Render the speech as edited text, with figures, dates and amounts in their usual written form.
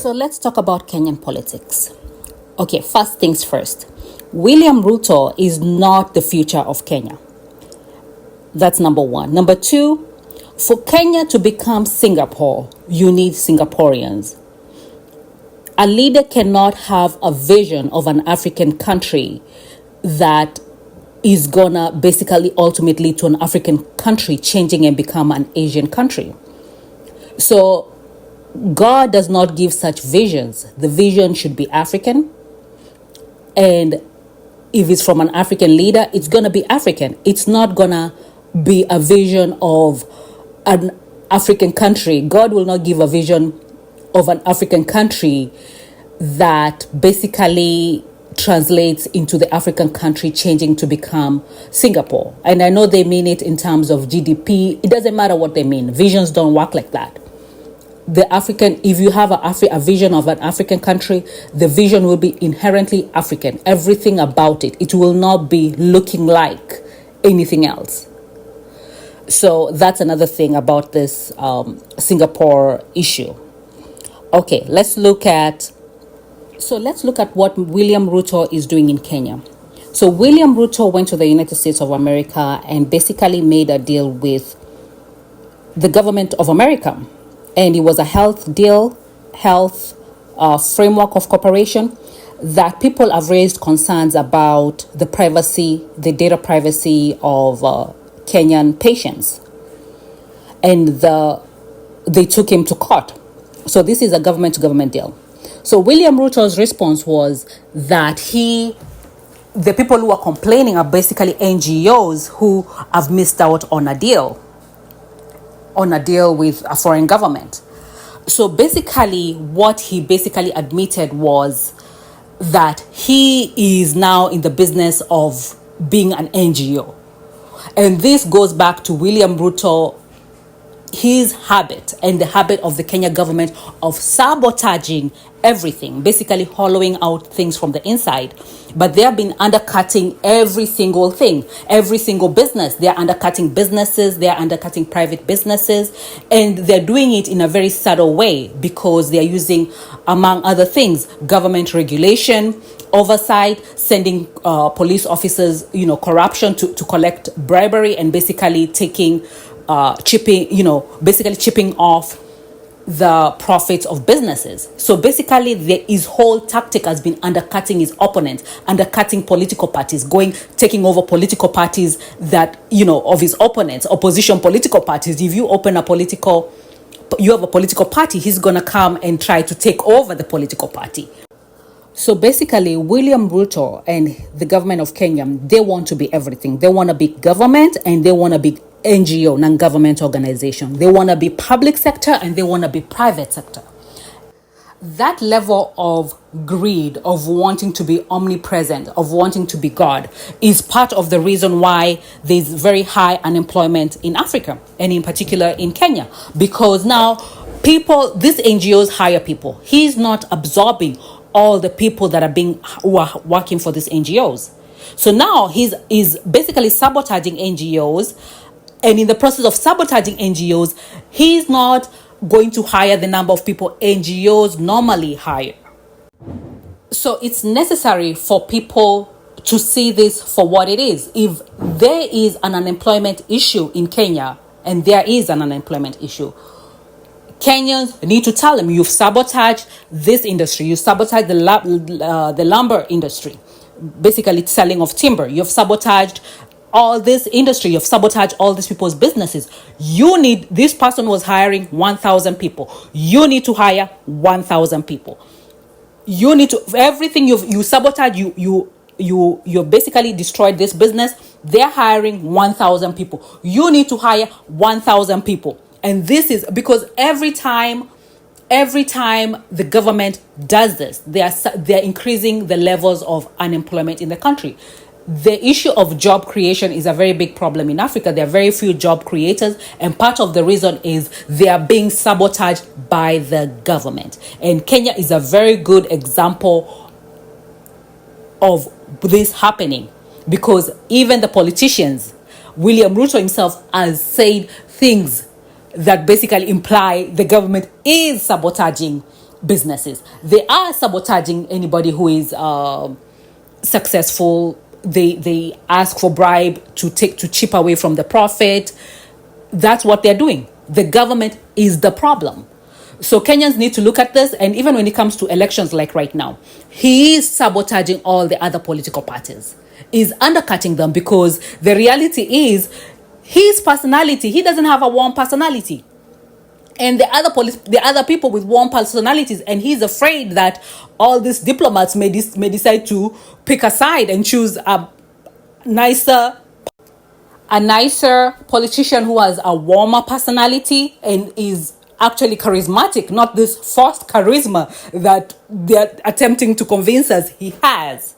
So let's talk about Kenyan politics. Okay, first things first. William Ruto is not the future of Kenya. That's number one. Number two, for Kenya to become Singapore, you need Singaporeans. A leader cannot have a vision of an African country that is gonna basically ultimately to an African country changing and become an Asian country. So God does not give such visions. The vision should be African. And if it's from an African leader, it's gonna be African. It's not gonna be a vision of an African country. God will not give a vision of an African country that basically translates into the African country changing to become Singapore. And I know they mean it in terms of GDP. It doesn't matter what they mean. Visions don't work like that. If you have a vision of an African country, the vision will be inherently African. Everything about it. It will not be looking like anything else. So that's another thing about this Singapore issue. Okay, let's look at what William Ruto is doing in Kenya. So William Ruto went to the United States of America and basically made a deal with the government of America. And it was a health framework of cooperation that people have raised concerns about the data privacy of Kenyan patients. And they took him to court. So this is a government-to-government deal. So William Ruto's response was that the people who are complaining are basically NGOs who have missed out on a deal with a foreign government. So basically what he basically admitted was that he is now in the business of being an NGO. And this goes back to William Ruto, his habit and the habit of the Kenya government of sabotaging everything, basically hollowing out things from the inside. But they have been undercutting every single thing, every single business. They're undercutting businesses, they're undercutting private businesses, and they're doing it in a very subtle way because they're using, among other things, government regulation, oversight, sending police officers, corruption to collect bribery and basically chipping off the profits of businesses. So basically his whole tactic has been undercutting his opponents, undercutting political parties, taking over political parties that, of his opponents, opposition political parties. If you have a political party, he's going to come and try to take over the political party. So basically, William Ruto and the government of Kenya, they want to be everything. They want to be government and they want to be NGO, non-government organization. They want to be public sector and they want to be private sector. That level of greed, of wanting to be omnipresent, of wanting to be God, is part of the reason why there's very high unemployment in Africa and in particular in Kenya. Because now these NGOs hire people. He's not absorbing all the people who are working for these NGOs. So now he's basically sabotaging NGOs. And in the process of sabotaging NGOs, he's not going to hire the number of people NGOs normally hire. So it's necessary for people to see this for what it is. If there is an unemployment issue in Kenya, and there is an unemployment issue, Kenyans need to tell them, you've sabotaged this industry. You sabotaged the lumber industry, basically selling of timber. You've sabotaged all this industry. You've sabotaged all these people's businesses. This person was hiring 1,000 people. You need to hire 1,000 people. You need to, everything you sabotage, you basically destroyed this business. They're hiring 1,000 people. You need to hire 1,000 people. And this is because every time the government does this, they're increasing the levels of unemployment in the country. The issue of job creation is a very big problem in Africa. There are very few job creators, and part of the reason is they are being sabotaged by the government. And Kenya is a very good example of this happening, because even the politicians, William Ruto himself, has said things that basically imply the government is sabotaging businesses. They are sabotaging anybody who is successful. They ask for bribe to chip away from the profit. That's what they're doing. The government is the problem. So Kenyans need to look at this, and even when it comes to elections like right now, he is sabotaging all the other political parties. Is undercutting them, because the reality is his personality, he doesn't have a warm personality. And the other people with warm personalities, and he's afraid that all these diplomats may decide to pick a side and choose a nicer politician who has a warmer personality and is actually charismatic, not this forced charisma that they're attempting to convince us he has.